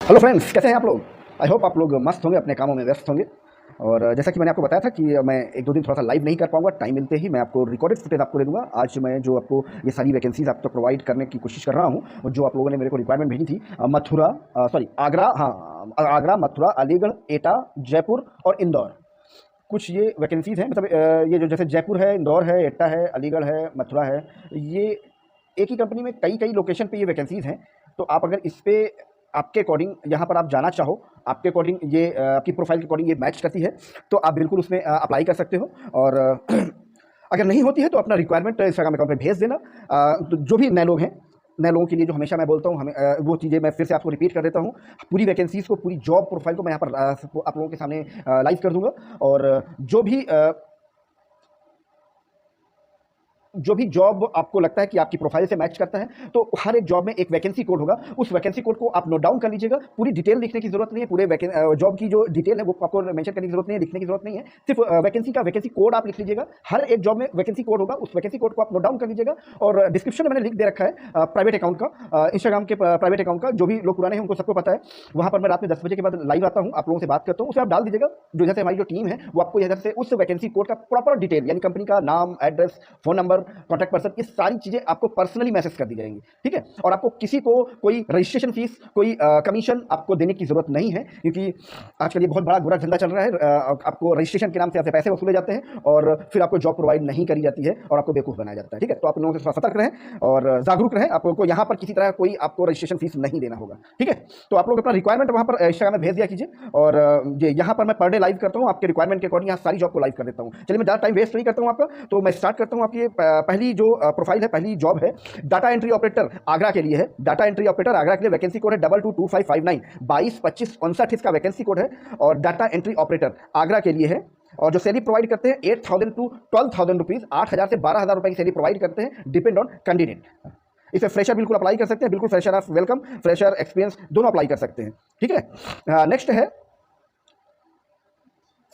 Hello friends, कैसे हैं आप लोग। आई होप आप लोग मस्त होंगे, अपने कामों में व्यस्त होंगे। और जैसा कि मैंने आपको बताया था कि मैं एक दो दिन थोड़ा सा लाइव नहीं कर पाऊंगा, टाइम मिलते ही मैं आपको रिकॉर्डेड फुटेज आपको दे दूंगा। आज मैं जो आपको ये सारी वैकेंसीज आपको प्रोवाइड करने की कोशिश कर रहा हूँ, और जो आप लोगों ने मेरे को रिक्वायरमेंट भेजी थी, मथुरा सॉरी आगरा, हाँ आगरा, मथुरा, अलीगढ़, एटा, जयपुर और इंदौर। कुछ ये वैकेंसीज हैं, मतलब ये जो जैसे जयपुर है, इंदौर है, एटा है, अलीगढ़ है, मथुरा है, ये एक ही कंपनी में कई कई लोकेशन पे ये वैकेंसीज हैं। तो आप अगर इस पे आपके अकॉर्डिंग यहाँ पर आप जाना चाहो, आपके अकॉर्डिंग ये आपकी प्रोफाइल के अकॉर्डिंग ये मैच करती है, तो आप बिल्कुल उसमें अप्लाई कर सकते हो। और अगर नहीं होती है तो अपना रिक्वायरमेंट इंस्टाग्राम अकाउंट पे भेज देना। तो जो भी नए लोग हैं, नए लोगों के लिए जो हमेशा मैं बोलता हूँ, हमें वो चीज़ें मैं फिर से आपको रिपीट कर देता हूँ। पूरी वैकेंसीज़ को, पूरी जॉब प्रोफाइल को मैं यहाँ पर आप लोगों के सामने लाइव कर दूंगा। और जो भी जॉब आपको लगता है कि आपकी प्रोफाइल से मैच करता है, तो हर एक जॉब में एक वैकेंसी कोड होगा। उस वैकेंसी कोड को आप नोट डाउन कर लीजिएगा। पूरी डिटेल लिखने की जरूरत नहीं है, पूरे जॉब की जो डिटेल है वो आपको मेंशन करने की जरूरत नहीं है, लिखने की जरूरत नहीं है। सिर्फ वैकेंसी का वैकेंसी कोड आप लिख लीजिएगा। हर एक जॉब में वैकेंसी कोड होगा, उस वैकेंसी कोड को आप नोट डाउन कर लीजिएगा। और डिस्क्रिप्शन में मैंने लिख दे रखा है प्राइवेट अकाउंट का, इंस्टाग्राम के प्राइवेट अकाउंट का। जो भी लोग पुराने हैं उनको सबको पता है, वहां पर मैं रात में 10 बजे के बाद लाइव आता हूँ, आप लोगों से बात करता हूँ। उसे आप डाल दीजिएगा, जो जैसे हमारी जो टीम है वो आपको इधर से उस वैकेंसी कोड का प्रॉपर डिटेल, यानी कंपनी का नाम, address, phone number, contact person, ये सारी चीजें आपको पर्सनली मैसेज कर दी जाएंगी। ठीक है। और आपको किसी को कोई रजिस्ट्रेशन फीस, कोई कमीशन आपको देने की जरूरत नहीं है, क्योंकि आजकल ये बहुत बड़ा बुरा धंधा चल रहा है। आपको रजिस्ट्रेशन के नाम से आपसे पैसे वसूले जाते हैं और फिर आपको जॉब प्रोवाइड नहीं करी जाती है और आपको बेवकूफ बनाया जाता है। ठीक है। तो आप लोगों से थोड़ा सतर्क रहें और जागरूक रहें। आपको यहाँ पर किसी तरह कोई आपको रजिस्ट्रेशन फीस नहीं देना होगा। ठीक है। तो आप लोग अपना रिक्वायरमेंट वहाँ पर इंस्टाग्राम में भेज दिया कीजिए। और ये यहाँ पर मैं पर डे लाइव करता हूँ, आपके रिक्वायरमेंट के अकॉर्डिंग यहाँ सारी जॉब को लाइव कर देता हूँ। चलिए, मैं ज़्यादा टाइम वेस्ट नहीं करता हूँ आपका, तो मैं स्टार्ट करता हूँ। आपकी पहली जो प्रोफाइल है, पहली जॉब है, डाटा एंट्री ऑपरेटर आगरा के लिए है। डाटा एंट्री ऑपरेटर आगरा के लिए वैकेंसी कोड है 222559, 222559 इसका वैकेंसी कोड है। और डाटा एंट्री ऑपरेटर आगरा के लिए है। और जो सैलरी प्रोवाइड करते हैं 8,000 टू 12,000 रुपीज, 8,000 से 12,000 रुपए की सैलरी प्रोवाइड करते हैं, डिपेंड ऑन कैंडिडेट। इसे फ्रेशर बिल्कुल अप्लाई कर सकते हैं, बिल्कुल फ्रेशर आप वेलकम, फ्रेशर एक्सपीरियंस दोनों अप्लाई कर सकते हैं। ठीक है। नेक्स्ट है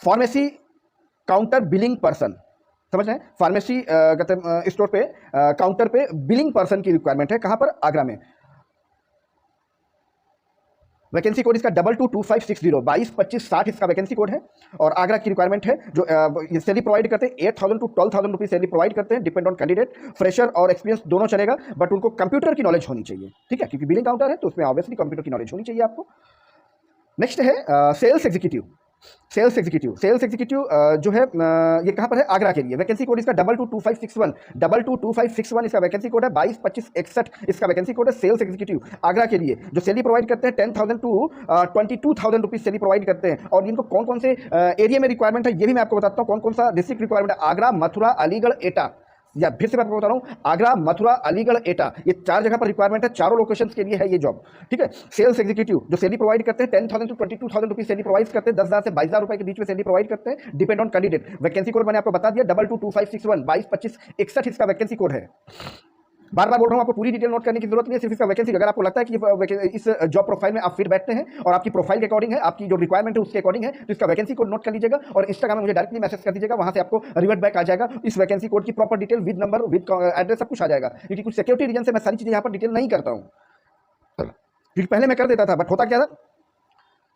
फार्मेसी काउंटर बिलिंग पर्सन। समझ रहे हैं, फार्मेसी स्टोर पे काउंटर पे बिलिंग पर्सन की रिक्वायरमेंट है। कहां पर? आगरा में। वैकेंसी कोड इसका 222560, 222560 इसका वैकेंसी कोड है। और आगरा की रिक्वायरमेंट है। जो सैलरी प्रोवाइड करते हैं 8,000 टू 12,000 रुपीज सैलरी प्रोवाइड करते हैं, डिपेंड ऑन कैंडिडेट। फ्रेशर और एक्सपीरियंस दोनों चलेगा, बट उनको कंप्यूटर की नॉलेज होनी चाहिए। ठीक है, क्योंकि बिलिंग काउंटर है तो उसमें ऑब्वियसली कंप्यूटर की नॉलेज होनी चाहिए आपको। नेक्स्ट है सेल्स एग्जीक्यूटिव। सेल्स एग्जीक्यूटिव जो है ये कहाँ पर है? आगरा के लिए। वैकेंसी कोड इसका 222561, 222561 इसका वैकेंसी कोड है। 222561 इसका वैकेंसी कोड है। सेल्स एग्जीक्यूटिव आगरा के लिए, जो सैलरी प्रोवाइड करते हैं 10,000 टू 22,000 रुपीज सैलरी प्रोवाइड करते हैं। और इनको कौन कौन से एरिया में रिक्वायरमेंट है ये भी मैं आपको बताता हूँ। कौन कौन सा डिस्ट्रिक्ट रिक्वायरमेंट है? आगरा, मथुरा, अलीगढ़, एटा। या फिर से मैं आपको बता रहा हूँ, आगरा, मथुरा, अलीगढ़, एटा, ये 4 जगह पर रिक्वायरमेंट है। चारों लोकेशंस के लिए है ये जॉब। ठीक है। सेल्स एग्जीक्यूटिव जो सैलरी प्रोवाइड करते हैं 10,000 टू 22,000 रुपीज सैलरी प्रोवाइड करते हैं, 10,000 से 22,000 रुपए के बीच में सैलरी प्रोवाइड करते हैं, depend on candidate. Vacancy code मैंने आपको बता दिया 222561, 222561 इसका वैकेंसी कोड है। बार बार बोल रहा हूं, आपको पूरी डिटेल नोट करने की जरूरत नहीं है, सिर्फ इसका वैकेंसी। अगर आपको लगता है कि इस जॉब प्रोफाइल में आप फिट बैठते हैं और आपकी प्रोफाइल के अकॉर्डिंग है, आपकी जो रिक्वायरमेंट है उसके अकॉर्डिंग है, तो इसका वैकेंसी कोड नोट कर लीजिएगा और इंस्टाग्राम में मुझे डायरेक्टली मैसेज कर दीजिएगा। वहां से आपको रिवर्ट बैक आ जाएगा इस वैकेंसी कोड की proper detail, with number, with address, सब कुछ आ जाएगा। क्योंकि कुछ सिक्योरिटी रीजन से मैं सारी चीजें यहाँ पर डिटेल नहीं करता हूँ, क्योंकि पहले मैं कर देता था, बट होता क्या था,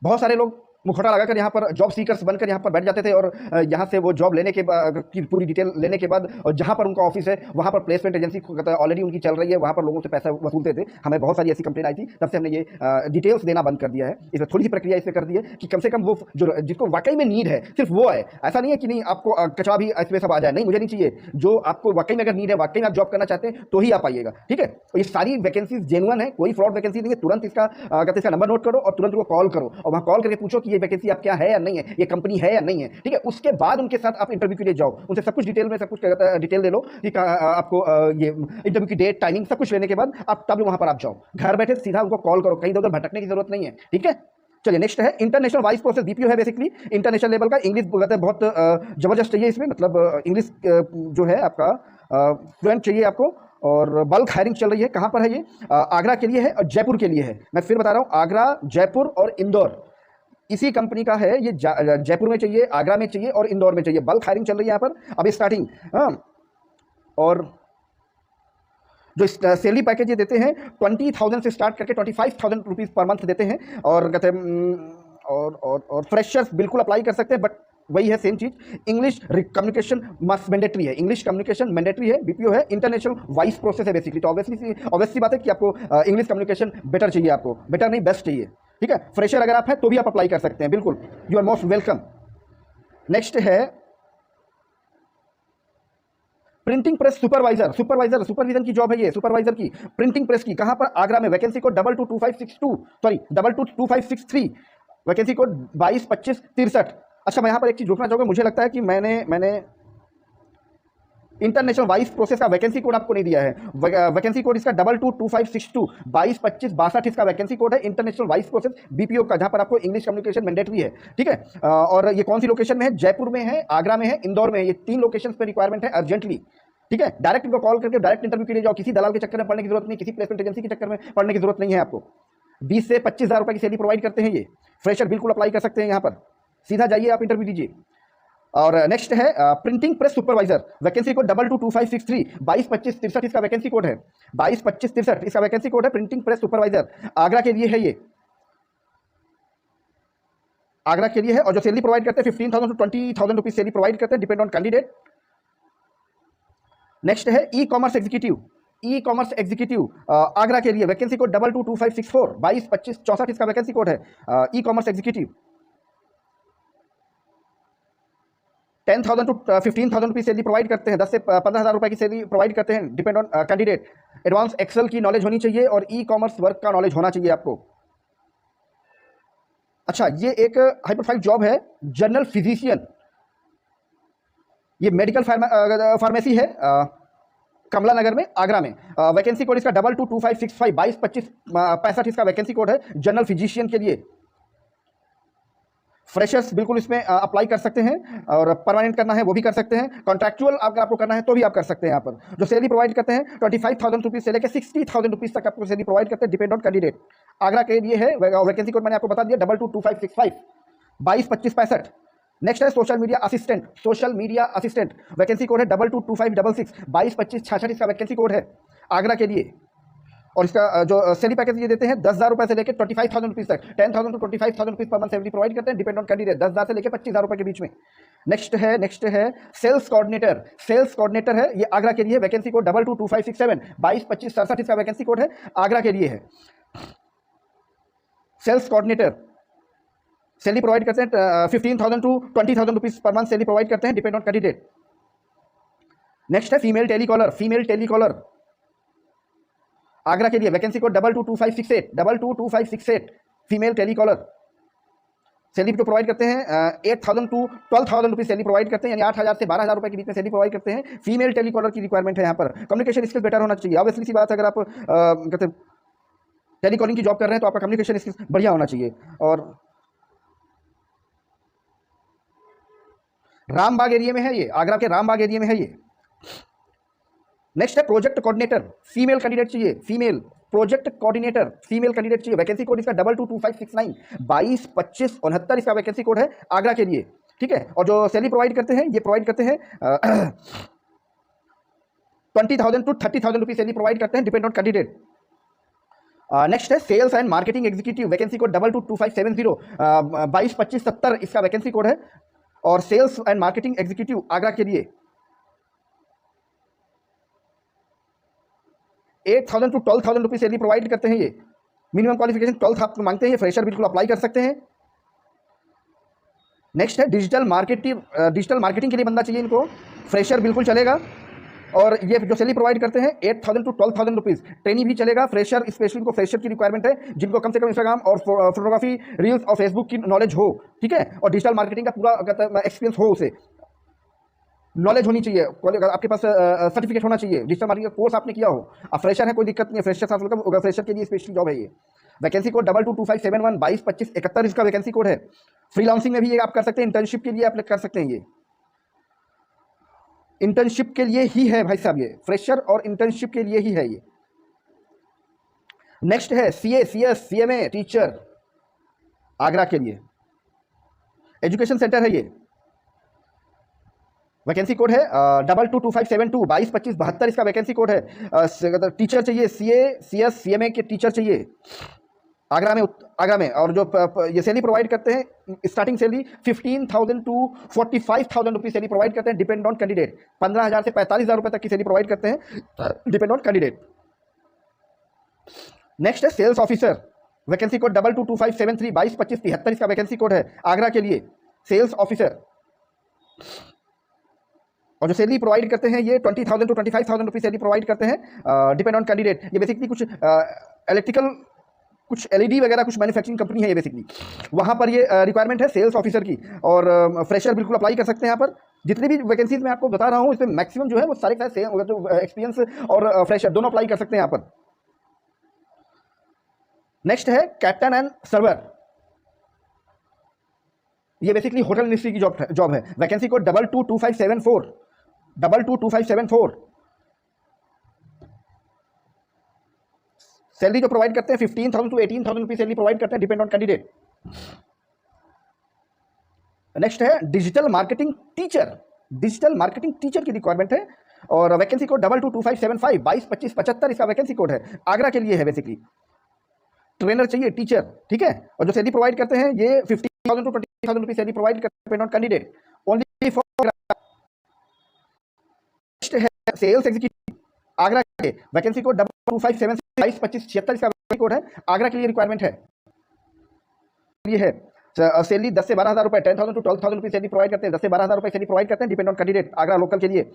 बहुत सारे लोग मुखौटा लगाकर यहाँ पर जॉब सीकर्स बनकर यहाँ पर बैठ जाते थे। और यहाँ से वो जॉब लेने के की पूरी डिटेल लेने के बाद, और जहाँ पर उनका ऑफिस है वहाँ पर प्लेसमेंट एजेंसी ऑलरेडी उनकी चल रही है, वहाँ पर लोगों से पैसा वसूलते थे। हमें बहुत सारी ऐसी कंप्लेन आई थी, तब से हमने ये डिटेल्स देना बंद कर दिया है। इसमें थोड़ी सी प्रक्रिया इसमें कर दी है कि कम से कम वो जो जिसको वाकई में नीड है सिर्फ वो है। ऐसा नहीं है कि नहीं आपको कचरा भी इसमें सब आ जाए, नहीं, मुझे नहीं चाहिए। जो आपको वाकई में अगर नीड है, वाकई में आप जॉब करना चाहते हैं, तो ही आप आइएगा। ठीक है। तो ये सारी वैकेंसीज जेन्युइन है, कोई फ्रॉड वैकेंसी नहीं है। तुरंत इसका नंबर नोट करो और तुरंत उनको कॉल करो और वहाँ कॉल करके पूछो कि ये वैकेंसी आप क्या है या नहीं है, ये कंपनी है या नहीं है। ठीक है। उसके बाद उनके साथ आप इंटरव्यू के लिए जाओ, उनसे सब कुछ डिटेल में सब कुछ डिटेल ले लो कि आपको ये इंटरव्यू की डेट, टाइमिंग, सब कुछ लेने के बाद आप तब वहां पर आप जाओ। घर बैठे सीधा उनको कॉल करो, कहीं इधर भटकने की जरूरत नहीं है। ठीक है। चलिए, नेक्स्ट है इंटरनेशनल वाइस प्रोसेस बीपीओ है। बेसिकली इंटरनेशनल लेवल का इंग्लिश बहुत जबरदस्त चाहिए इसमें, मतलब इंग्लिश जो है आपका फ्लुएंट चाहिए आपको। और बल्क हायरिंग चल रही है। कहां पर है ये? आगरा के लिए है और जयपुर के लिए है। मैं फिर बता रहा हूं, आगरा, जयपुर और इंदौर इसी कंपनी का है ये। जयपुर में चाहिए, आगरा में चाहिए और इंदौर में चाहिए। बल्क हायरिंग चल रही है यहाँ पर अभी स्टार्टिंग। हाँ। और जो सैलरी पैकेज ये देते हैं 20,000 से स्टार्ट करके 25,000 रुपीज़ पर मंथ देते हैं। और कहते हैं और फ्रेशर्स बिल्कुल अप्लाई कर सकते हैं, बट वही है सेम चीज़, इंग्लिश कम्युनिकेशन मस्ट मैंडेटरी है, इंग्लिश कम्युनिकेशन मैंडेटरी है, बीपीओ है, इंटरनेशनल वाइस प्रोसेस है बेसिकली। तो ऑब्वियसली बात है कि आपको इंग्लिश कम्युनिकेशन बेटर चाहिए, आपको बेटर नहीं बेस्ट चाहिए, ठीक है। फ्रेशर अगर आप हैं तो भी आप अप्लाई कर सकते हैं, बिल्कुल, you are most welcome. Next है प्रिंटिंग प्रेस सुपरवाइजर। सुपरविजन की जॉब है ये, सुपरवाइजर की, प्रिंटिंग प्रेस की। कहां पर? आगरा में। Vacancy code 222562, sorry 222563, vacancy code 222563। अच्छा, मैं यहां पर एक चीज रोकना चाहूंगा, मुझे लगता है कि मैंने इंटरनेशनल वाइस प्रोसेस का वैकेंसी कोड आपको नहीं दिया है। वैकेंसी कोड इसका 222562, 222562 इसका वैकेंसी कोड है, इंटरनेशनल वाइस प्रोसेस बीपीओ का, जहां पर आपको इंग्लिश कम्युनिकेशन मैंडेटरी है, ठीक है। और ये कौन सी लोकेशन में है? जयपुर में है, आगरा में है, इंदौर में है। ये 3 लोकेशन पे रिक्वायरमेंट है अर्जेंटली, ठीक है। डायरेक्ट इनको कॉल करके डायरेक्ट इंटरव्यू के लिए जाओ, किसी दलाल के चक्कर में पढ़ने की जरूरत नहीं, किसी प्लेसमेंट एजेंसी के चक्कर में पढ़ने की जरूरत नहीं है आपको। 20 से 25,000 रुपए की सैलरी प्रोवाइड करते हैं ये। फ्रेशर बिल्कुल अप्लाई कर सकते हैं यहाँ पर, सीधा जाइए आप इंटरव्यू दीजिए। और नेक्स्ट है printing press supervisor, vacancy code 222563, 222563 इसका वैकेंसी कोड है, 222563 इसका वैकेंसी कोड है। प्रिंटिंग प्रेस सुपरवाइजर आगरा के लिए है ये, आगरा के लिए है। और जो सैलरी प्रोवाइड करते हैं 15,000 to 20,000 रुपीज सैलरी प्रोवाइड करते हैं, डिपेंड ऑन कैंडिडेट। नेक्स्ट है e commerce executive, e commerce executive Agra के लिए, वैकेंसी कोड 222564, 222564 इसका वैकेंसी कोड है। E commerce executive 10,000 to 15,000 rupees salary provide करते हैं, 10 से 15,000 रुपए की सैलरी प्रोवाइड करते हैं, depend on candidate. Advance Excel की नॉलेज होनी चाहिए और ई कॉमर्स वर्क का नॉलेज होना चाहिए आपको। अच्छा, ये एक हाई प्रोफाइल जॉब है, जनरल फिजिशियन, ये मेडिकल फार्मेसी है, कमला नगर में, आगरा में। वैकेंसी कोड इसका 222565, 222565 इसका वैकेंसी कोड है, जनरल फिजिशियन के लिए। फ्रेशर्स बिल्कुल इसमें अप्लाई कर सकते हैं, और परमानेंट करना है वो भी कर सकते हैं, कॉन्ट्रैक्चुअल अगर आपको करना है तो भी आप कर सकते हैं। यहाँ पर जो सैलरी प्रोवाइड करते हैं 25,000 रुपीज से लेकर 60,000 रुपीज तक आपको सैलरी प्रोवाइड करते हैं, डिपेंड ऑन कैंडिडेट। आगरा के लिए है, वैकेंसी कोड मैंने आपको बता दिया 222565, 222565। नेक्स्ट है social media assistant, social media assistant, vacancy code है 222566, 222566 इसका वैकेंसी कोड है, आगरा के लिए। और इसका जो सैलरी पैकेज ये देते हैं 10,000 रुपए से लेकर 25,000 रुपीज तक, 10,000 to 25,000 rupees per month salary provide करते हैं, डिपेंड ऑन कैंडिडेट, 10,000 से लेकर 25,000 रुपए के बीच में। नेक्स्ट है सेल्स कोऑर्डिनेटर, सेल्स कोऑर्डिनेटर है ये, आगरा के लिए, वैकेंसी कोड 222567, 222567 इसका वैकेंसी कोड है, आगरा के लिए है। सेल्स कोऑर्डिनेटर सैलरी प्रोवाइड करते हैं 15,000 to 20,000 rupees per month salary provide करते हैं, डिपेंड ऑन कैंडिडेट। नेक्स्ट है female telecaller, female telecaller Agra के लिए, vacancy code 222568, 222568 female telecaller. Salary जो प्रोवाइड करते हैं 8,000 to 12,000 रुपीज सैलरी प्रोवाइड करते हैं, यानी 8,000 से 12,000 रुपए के बीच में सैलरी प्रोवाइड करते हैं। फीमेल टेलीकॉलर की रिक्वायरमेंट है यहाँ पर। कम्युनिकेशन स्किल्स बेटर होना चाहिए, ऑब्वियसली सी बात है, अगर आप कहते टेलीकॉलिंग की जॉब कर रहे हैं तो आपका कम्युनिकेशन स्किल्स बढ़िया होना चाहिए। और रामबाग एरिया में है ये, आगरा के रामबाग एरिया में है ये। नेक्स्ट है प्रोजेक्ट कोऑर्डिनेटर, फीमेल कैंडिडेट चाहिए, female project coordinator female candidate चाहिए, वैकेंसी कोड इसका 222569, 222569 इसका वैकेंसी कोड है, आगरा के लिए, ठीक है। और जो सैलरी प्रोवाइड करते हैं ये प्रोवाइड करते हैं 20,000 to 30,000 रुपीज सैलरी प्रोवाइड करते हैं, डिपेंड ऑन कैंडिडेट। नेक्स्ट है sales and marketing executive, vacancy code 222570, 222570 इसका वैकेंसी कोड है, और sales and marketing executive Agra के लिए 8,000 to 12,000 रुपीज सैलरी प्रोवाइड करते हैं ये। मिनिमम क्वालिफिकेशन 12th आपको मांगते हैं, ये फ्रेशर बिल्कुल अप्लाई कर सकते हैं। नेक्स्ट है डिजिटल मार्केटिंग के लिए बंदा चाहिए इनको, फ्रेशर बिल्कुल चलेगा। और ये जो सैलरी प्रोवाइड करते हैं 8,000 to 12,000 रुपीज, ट्रेनिंग भी चलेगा। फ्रेशर स्पेशली इनको फ्रेशर की रिक्वायरमेंट है, जिनको कम से कम इंस्टाग्राम और फोटोग्राफी, रील्स और फेसबुक की नॉलेज हो, ठीक है, और डिजिटल मार्केटिंग का पूरा एक्सपीरियंस हो, उसे नॉलेज होनी चाहिए, आपके पास सर्टिफिकेट होना चाहिए, डिजिटल मार्केटिंग का कोर्स आपने किया हो। अब फ्रेशर है कोई दिक्कत नहीं है, फ्रेशर के लिए स्पेशली जॉब है ये। वैकेंसी कोड 222571, 222571 इसका वैकेंसी कोड है। फ्रीलांसिंग में भी ये आप कर सकते हैं, इंटर्नशिप के लिए आप कर सकते हैं, ये इंटर्नशिप के लिए ही है भाई साहब, ये फ्रेशर और इंटर्नशिप के लिए ही है ये। नेक्स्ट है CA, CS, CMA teacher Agra के लिए, एजुकेशन सेंटर है ये। वैकेंसी कोड है 222572 222572 इसका वैकेंसी कोड है। टीचर चाहिए, सीए सीएस सीएमए के टीचर चाहिए आगरा में। और जो ये सैलरी प्रोवाइड करते हैं, starting salary 15,000 to 45,000 rupees salary provide करते हैं, डिपेंड ऑन कैंडिडेट। 15,000 से 45,000 रुपए तक की सैलरी प्रोवाइड करते हैं, डिपेंड ऑन कैंडिडेट। नेक्स्ट है सेल्स ऑफिसर, वैकेंसी कोड 222573 222573 इसका वैकेंसी कोड है आगरा के लिए, सेल्स ऑफिसर। और जो सैलरी प्रोवाइड करते हैं ये 20,000 टू 25,000 रुपीज सैलरी प्रोवाइड करते हैं, डिपेंड ऑन कैंडिडेट। ये बेसिकली कुछ इलेक्ट्रिकल, कुछ एलईडी वगैरह, कुछ मैन्युफैक्चरिंग कंपनी है ये बेसिकली, वहाँ पर ये रिक्वायरमेंट है सेल्स ऑफिसर की। और फ्रेशर बिल्कुल अप्लाई कर सकते हैं यहाँ पर। जितनी भी वैकेंसीज मैं आपको बता रहा हूँ इसमें मैक्सिमम जो है वो सारे जो एक्सपीरियंस और फ्रेशर दोनों अप्लाई कर सकते हैं यहाँ पर। नेक्स्ट है कैप्टन एंड सर्वर, ये बेसिकली होटल इंडस्ट्री की जॉब है। Vacancy code 222574 222574। सैलरी जो प्रोवाइड करते हैं 15,000 टू 18,000 रुपीज सैलरी प्रोवाइड करते हैं, डिपेंड ऑन कैंडिडेट। नेक्स्ट है digital marketing teacher, digital marketing teacher की रिक्वायरमेंट है। और वैकेंसी कोड 222575 222575 इसका वैकेंसी कोड है, आगरा के लिए है बेसिकली। ट्रेनर चाहिए, टीचर, ठीक है। और जो सैलरी प्रोवाइड करते हैं ये 15,000 टू 20,000 रुपीज सैलरी प्रोवाइड करते हैं, depend on candidate, only for. Next है सेल्स एग्जीक्यूटिव आगरा के, वैकेंसी कोड 2257 222576 इसका वैकेंसी कोड है, आगरा के लिए रिक्वायरमेंट है। ये है सैलरी 10 से 12,000 रुपए, 10,000 टू 12,000 रुपीज सैलरी प्रोवाइड करते हैं, 10 से 12,000 रुपए सैलरी प्रोवाइड करते हैं, depend on candidate, Agra local के लिए।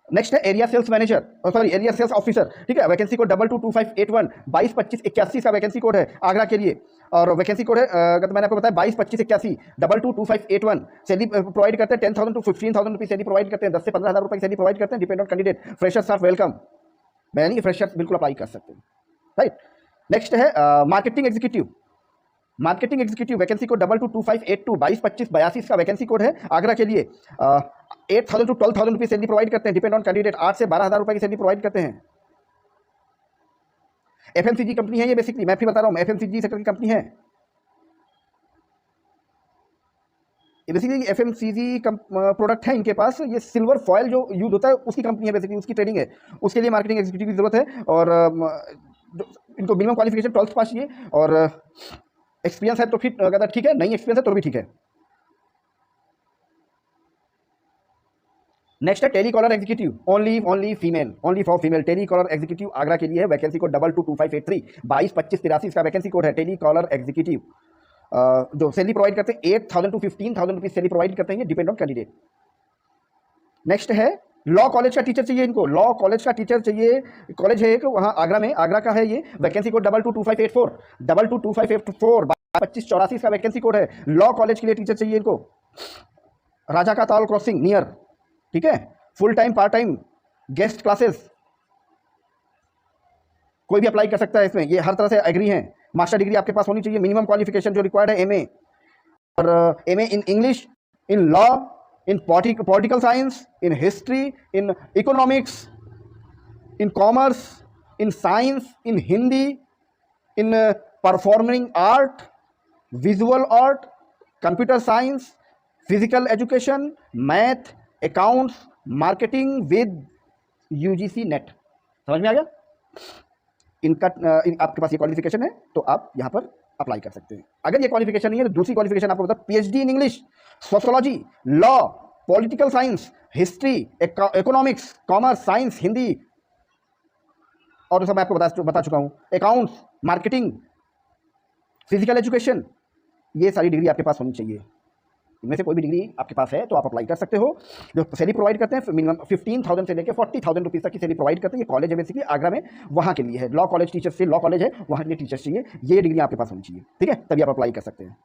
नेक्स्ट है area sales manager, sorry area sales officer, ठीक है। वैकेंसी कोड 222581 222581 का वैकेंसी कोड है आगरा के लिए। और वैकेंसी कोड है मैंने आपको बताया 222581 222581। सैलरी प्रोवाइड करते हैं 10,000 टू 15,000 रुपीज सैलरी प्रोवाइड करते हैं, 10 से 15,000 रुपए की सैलरी प्रोवाइड करते हैं, depend on candidate. Freshers are welcome, यानी फ्रेशर्स बिल्कुल अप्लाई कर सकते हैं, राइट। नेक्स्ट है marketing executive, marketing executive, vacancy code 222582 222582 का वैकेंसी कोड है आगरा के लिए। 8,000 टू 12,000 रुपीज सैलरी प्रोवाइड करते हैं, डिपेंड ऑन कैंडिडेट। 8 से 12,000 रुपए की सैलरी प्रोवाइड करते हैं। एफएमसीजी कंपनी है ये बेसिकली, मैं फिर बता रहा हूँ, एफएमसीजी सेक्टर की कंपनी है ये बेसिकली। एफएमसीजी प्रोडक्ट है इनके पास, ये सिल्वर फॉयल जो यूज होता है उसकी कंपनी है बेसिकली, उसकी ट्रेडिंग है, उसके लिए मार्केटिंग एग्जीक्यूटिव की जरूरत है। और इनको मिनिमम क्वालिफिकेशन 12th पास चाहिए, और एक्सपीरियंस है तो फिर अगर ठीक है, नहीं एक्सपीरियंस है तो भी ठीक है। नेक्स्ट है telecaller executive, only female, only for female, telecaller executive Agra के लिए है। वैकेंसी कोड 222583 222583 इसका वैकेंसी कोड है, टेलीकॉलर एग्जीक्यूटिव। जो सैलरी प्रोवाइड करते हैं 8,000 टू 15,000 रुपीज सैलरी प्रोवाइड करते हैं, डिपेंड ऑन कैंडिडेट। नेक्स्ट है लॉ कॉलेज का टीचर चाहिए इनको, लॉ कॉलेज का टीचर चाहिए, कॉलेज है एक वहाँ आगरा में, आगरा का है ये। वैकेंसी कोड 222584 222584 222584 का वैकेंसी कोड है, लॉ कॉलेज के लिए टीचर चाहिए इनको। राजा का ताल क्रॉसिंग नियर, ठीक है। Full time, part time, guest classes, कोई भी अप्लाई कर सकता है इसमें, ये हर तरह से एग्री हैं। मास्टर डिग्री आपके पास होनी चाहिए, मिनिमम क्वालिफिकेशन जो रिक्वायर्ड है एमए, और MA in English, in law, in political science, in history, in economics, in commerce, in science, in Hindi, in performing art, visual art, computer science, physical education, math, accounts, marketing with UGC net. समझ में आ गया? इनका आपके पास ये qualification है तो आप यहाँ पर अप्लाई कर सकते हैं। अगर ये क्वालिफिकेशन नहीं है तो दूसरी क्वालिफिकेशन आपको बता, PhD in English, sociology, law, political science, history, economics, commerce, science, Hindi, और तो सब मैं आपको बता चुका हूँ, अकाउंट्स, मार्केटिंग, फिजिकल एजुकेशन, ये सारी डिग्री आपके पास होनी चाहिए। इनमें से कोई भी डिग्री आपके पास है तो आप अप्लाई कर सकते हो। जो सैलरी प्रोवाइड करते हैं मिनिमम 15,000 से लेकर 40,000 रुपीज़ तक की सैलरी प्रोवाइड करते हैं। ये कॉलेज है बेसिकली आगरा में, वहाँ के लिए है, लॉ कॉलेज टीचर से, लॉ कॉलेज है वहाँ के लिए टीचर्स चाहिए, ये डिग्री आपके पास होनी चाहिए, ठीक है, तभी आप अप्लाई कर सकते हैं।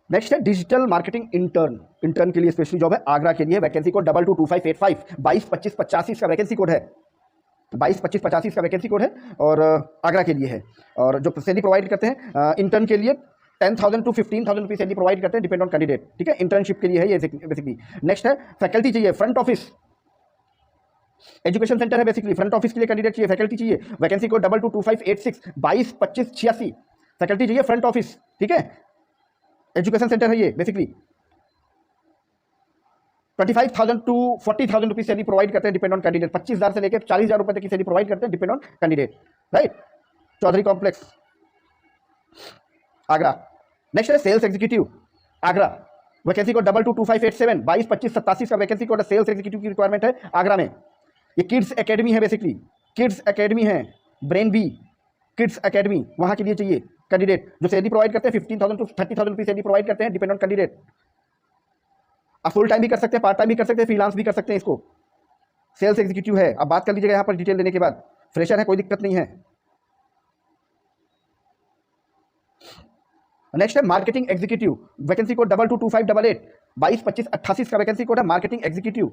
नेक्स्ट है डिजिटल मार्केटिंग इंटर्न, इंटर्न के लिए स्पेशली जॉब है आगरा के लिए। वैकेंसी कोड 222585 222585 का वैकेंसी कोड है, 222585 का वैकेंसी कोड है, और आगरा के लिए है। और जो सैलरी प्रोवाइड करते हैं इंटर्न के लिए 10,000 टू 15,000 रुपीज सैलरी प्रोवाइड करते हैं, डिपेंड ऑन कैंडिडेट, ठीक है। इंटर्नशिप के लिए है ये बेसिकली। नेक्स्ट है फैकल्टी चाहिए, फ्रंट ऑफिस, एजुकेशन सेंटर है बेसिकली, फ्रंट ऑफिस के लिए कैंडिडेट चाहिए, फैकल्टी चाहिए। वैकेंसी कोड 222586 222586 फैकल्टी चाहिए, फ्रंट ऑफिस, ठीक है। एजुकेशन सेंटर है ये basically. 25,000 to 40,000 rupees salary provide करते हैं डिपेंड ऑन कैंडिडेट। 25,000 से लेकर 40,000 रुपए तक की सैलरी प्रोवाइड करते हैं depend on candidate, right. Chaudhary complex, Agra. Next है sales executive, Agra. Vacancy code 222587, 222587 का वैकेंसी कोड सेल्स एग्जीक्यूटिव की रिक्वायरमेंट है आगरा में। ये किड्स एकेडमी है, बेसिकली किड्स एकेडमी है, ब्रेन बी किड्स एकेडमी, वहां के लिए चाहिए कैंडिडेट जो सैलरी प्रोवाइड करते हैं 15,000 टू 30,000 रुपीज सैलरी प्रोवाइड करते हैं डिपेंड ऑन कैंडिडेट। आप फुल टाइम भी कर सकते हैं, पार्ट टाइम भी कर सकते हैं, फ्रीलांस भी कर सकते हैं। इसको सेल्स एग्जीक्यूटिव है, आप बात कर लीजिएगा यहाँ पर डिटेल देने के बाद। फ्रेशर है, कोई दिक्कत नहीं है। नेक्स्ट है मार्केटिंग एग्जीक्यूटिव, वैकेंसी कोड 222588, 222588 का वैकेंसी कोड है मार्केटिंग एग्जीक्यूटिव।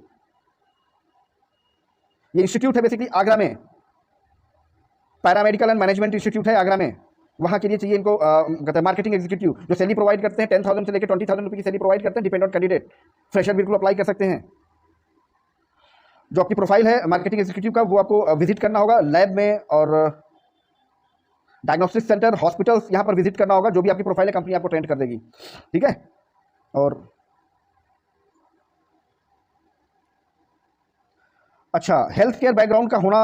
ये इंस्टीट्यूट है बेसिकली आगरा में, पैरामेडिकल एंड मैनेजमेंट इंस्टीट्यूट है आगरा में, वहां के लिए चाहिए इनको मार्केटिंग एग्जीक्यूटिव जो सैलरी प्रोवाइड करते हैं 10,000 से लेकर 20,000 रुपए की सैलरी प्रोवाइड करते हैं डिपेंड ऑन कैंडिडेट। फ्रेशर बिल्कुल अप्लाई कर सकते हैं। जो आपकी प्रोफाइल है मार्केटिंग एग्जीक्यूटिव का, वो आपको विजिट करना होगा लैब में और डायग्नोस्टिक सेंटर, हॉस्पिटल्स, यहाँ पर विजिट करना होगा। जो भी आपकी प्रोफाइल है कंपनी आपको ट्रेंड कर देगी, ठीक है। और अच्छा, हेल्थ केयर बैकग्राउंड का होना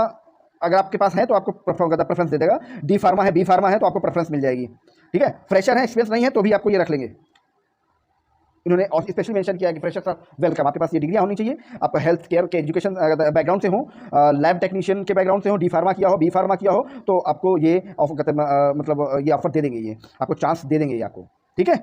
अगर आपके पास है तो आपको प्रेफरेंस दे देगा। डी फार्मा है, बी फार्मा है तो आपको प्रेफरेंस मिल जाएगी, ठीक है। फ्रेशर है, एक्सपीरियंस नहीं है तो भी आपको ये रख लेंगे। इन्होंने और स्पेशली मेंशन किया कि फ्रेशर सर वेलकम, आपके पास ये डिग्रियां होनी चाहिए, आप हेल्थ केयर के एजुकेशन बैकग्राउंड से हो, लैब टेक्नीशियन के बैकग्राउंड से हो, डी फार्मा किया हो, बी फार्मा किया हो, तो आपको ये ऑफर मतलब ये ऑफर दे देंगे, ये आपको चांस दे देंगे ये आपको, ठीक है।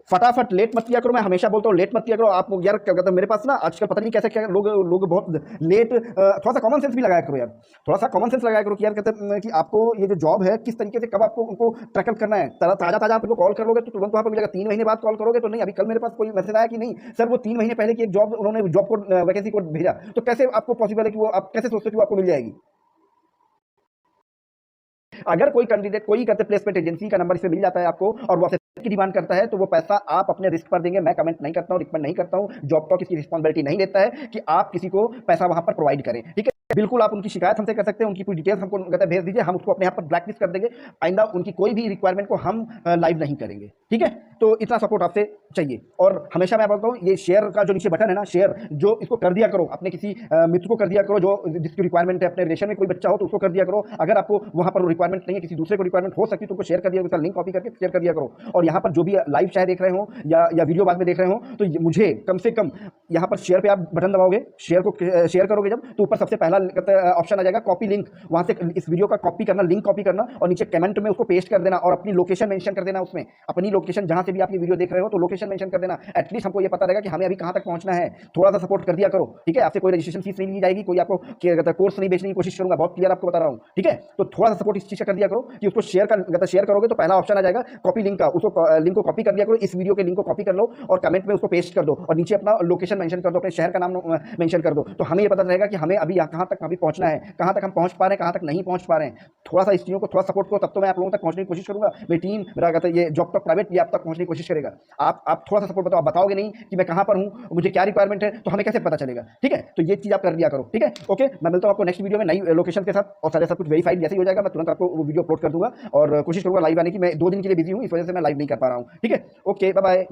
फटाफट लेट मत किया करो, मैं हमेशा बोलता हूँ लेट मत किया करो। आप यार क्या कहते हैं, मेरे पास ना आजकल पता नहीं कैसे क्या लोग बहुत लेट, थोड़ा सा कॉमन सेंस भी लगाया करो यार, थोड़ा सा कॉमन सेंस लगाया करो कि यार कहते हैं कि आपको ये जो जॉब है किस तरीके से कब आपको उनको ट्रैकल करना है। ताजा आप उनको कॉल कर लोगे तो तुरंत वहाँ पर मिलेगा, 3 महीने बाद कॉल करोगे तो नहीं। अभी कल मेरे पास कोई मैसेज आया कि नहीं सर वो 3 महीने पहले की एक जॉब, उन्होंने जॉब को वैकेंसी को भेजा, तो कैसे आपको पॉसिबल है कि वो आप कैसे सोचते हो कि वो आपको मिल जाएगी। अगर कोई कैंडिडेट कोई कहते प्लेसमेंट एजेंसी का नंबर इसमें मिल जाता है आपको और वो की डिमांड करता है तो वो पैसा आप अपने रिस्क पर देंगे। मैं कमेंट नहीं करता हूं, रिकमेंड नहीं करता हूं, जॉब टॉक इसकी रिस्पांसिबिलिटी नहीं लेता है कि आप किसी को पैसा वहां पर प्रोवाइड करें, ठीक है। बिल्कुल आप उनकी शिकायत हमसे कर सकते हैं, उनकी पूरी डिटेल्स हमको भेज दीजिए, हम उसको अपने यहाँ पर ब्लैकलिस्ट कर देंगे। आइंदा उनकी कोई भी रिक्वायरमेंट को हम लाइव नहीं करेंगे, ठीक है। तो इतना सपोर्ट आपसे चाहिए। और हमेशा मैं बोलता हूँ ये शेयर का जो नीचे बटन है ना, शेयर जो इसको कर दिया करो, अपने किसी मित्र को कर दिया करो जो जिसकी रिक्वायरमेंट है, अपने रिलेशन में कोई बच्चा हो तो उसको कर दिया करो। अगर आपको वहाँ पर रिक्वायरमेंट नहीं है, किसी दूसरे को रिक्वायरमेंट हो सकती है तो उसको शेयर कर दिया करो, लिंक कॉपी करके शेयर कर दिया करो। और यहाँ पर जो भी लाइव चाहे देख रहे हो या वीडियो बाद में देख रहे हो तो मुझे कम से कम यहाँ पर शेयर पे आप बटन दबाओगे, शेयर को शेयर करोगे जब, तो ऊपर सबसे पहला ऑप्शन आ जाएगा कॉपी लिंक, वहां से इस वीडियो का कॉपी करना, लिंक कॉपी करना और नीचे कमेंट में उसको पेस्ट कर देना और अपनी लोकेशन मेंशन कर देना। उसमें अपनी लोकेशन जहां से भी आप ये वीडियो देख रहे हो तो लोकेशन मेंशन कर देना। एटलीस्ट हमको ये पता रहेगा कि हमें अभी कहां तक पहुंचना है। थोड़ा सा सपोर्ट कर दिया करो, ठीक है। आपसे कोई रजिस्ट्रेशन फीस नहीं ली जाएगी, कोई आपको कोर्स नहीं बेचने की कोशिश करूंगा, बहुत क्लियर आपको बता रहा हूं, ठीक है। तो थोड़ा सा सपोर्ट इस चीज का कर दिया करो कि उसको शेयर करोगे तो पहला ऑप्शन आ जाएगा कॉपी लिंक का, उसको लिंक को कॉपी कर दिया करो, इस वीडियो के लिंक को कॉपी कर लो और कमेंट में उसको पेस्ट कर दो और नीचे अपना लोकेशन मेंशन कर दो, अपने शहर का नाम मेंशन कर दो। तो हमें ये पता रहेगा कि हमें अभी कहां तक अभी पहुंचना है, कहां तक हम पहुंच पा रहे हैं, कहां तक नहीं पहुंच पा रहे हैं। थोड़ा सा इस चीज़ों को थोड़ा सपोर्ट करो, तब तो मैं आप लोगों तक पहुंचने की कोशिश करूंगा। मेरी टीम मेरा कहता है ये जॉब तक प्राइवेट ये आप तक पहुंचने की कोशिश करेगा। आप थोड़ा सा सपोर्ट बताओ, आप बताओगे नहीं कि मैं कहां पर हूं, मुझे क्या रिक्वायरमेंट है, तो हमें कैसे पता चलेगा, ठीक है। तो ये चीज़ आप कर दिया करो, ठीक है। ओके, मैं मिलता हूं आपको नेक्स्ट वीडियो में नई लोकेशन के साथ और सारे सब कुछ वेरीफाइड जैसे ही हो जाएगा मैं तुरंत आपको वो वीडियो अपलोड कर दूंगा और कोशिश करूंगा लाइव आने की। मैं 2 दिन के लिए बिजी हूं, इस वजह से मैं लाइव नहीं कर पा रहा हूं, ठीक है। Okay, bye bye.